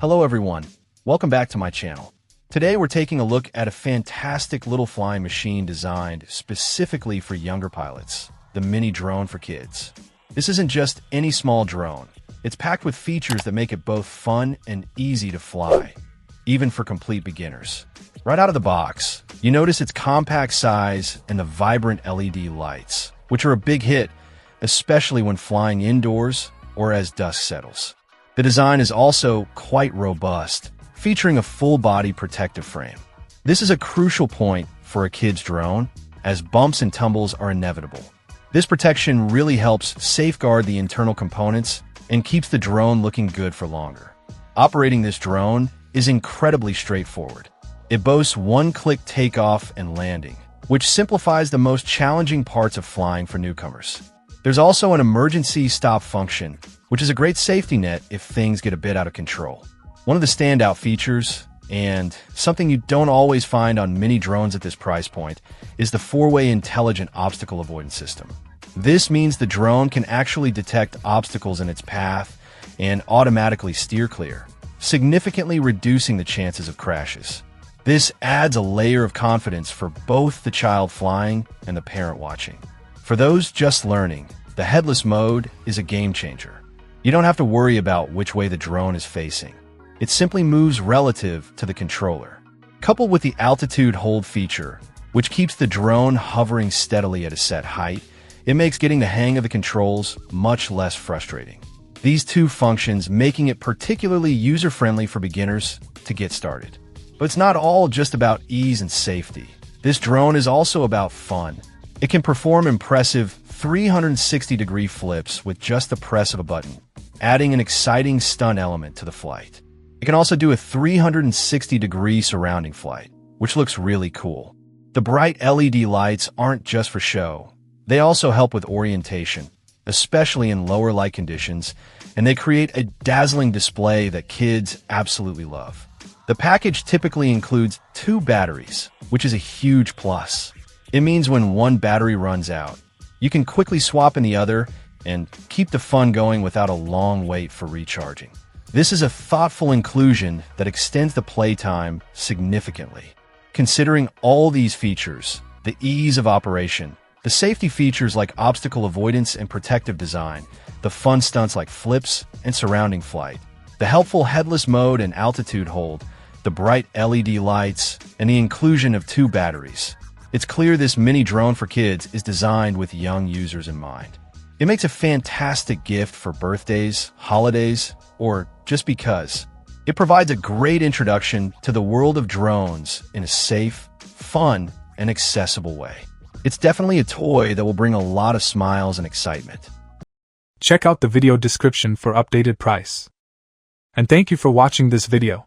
Hello everyone, welcome back to my channel. Today we're taking a look at a fantastic little flying machine designed specifically for younger pilots, the Mini Drone for Kids. This isn't just any small drone, it's packed with features that make it both fun and easy to fly, even for complete beginners. Right out of the box, you notice its compact size and the vibrant LED lights, which are a big hit, especially when flying indoors or as dusk settles. The design is also quite robust, featuring a full-body protective frame. This is a crucial point for a kid's drone, as bumps and tumbles are inevitable. This protection really helps safeguard the internal components and keeps the drone looking good for longer. Operating this drone is incredibly straightforward. It boasts one-click takeoff and landing, which simplifies the most challenging parts of flying for newcomers. There's also an emergency stop function, which is a great safety net if things get a bit out of control. One of the standout features, and something you don't always find on mini drones at this price point, is the 4-way intelligent obstacle avoidance system. This means the drone can actually detect obstacles in its path and automatically steer clear, significantly reducing the chances of crashes. This adds a layer of confidence for both the child flying and the parent watching. For those just learning, the headless mode is a game changer. You don't have to worry about which way the drone is facing. It simply moves relative to the controller. Coupled with the altitude hold feature, which keeps the drone hovering steadily at a set height, it makes getting the hang of the controls much less frustrating. These two functions making it particularly user-friendly for beginners to get started. But it's not all just about ease and safety. This drone is also about fun. It can perform impressive 360-degree flips with just the press of a button, adding an exciting stunt element to the flight. It can also do a 360-degree surrounding flight, which looks really cool. The bright LED lights aren't just for show. They also help with orientation, especially in lower light conditions, and they create a dazzling display that kids absolutely love. The package typically includes 2 batteries, which is a huge plus. It means when one battery runs out, you can quickly swap in the other and keep the fun going without a long wait for recharging. This is a thoughtful inclusion that extends the playtime significantly. Considering all these features, the ease of operation, the safety features like obstacle avoidance and protective design, the fun stunts like flips and surrounding flight, the helpful headless mode and altitude hold, the bright LED lights, and the inclusion of 2 batteries, it's clear this mini drone for kids is designed with young users in mind. It makes a fantastic gift for birthdays, holidays, or just because. It provides a great introduction to the world of drones in a safe, fun, and accessible way. It's definitely a toy that will bring a lot of smiles and excitement. Check out the video description for updated price. And thank you for watching this video.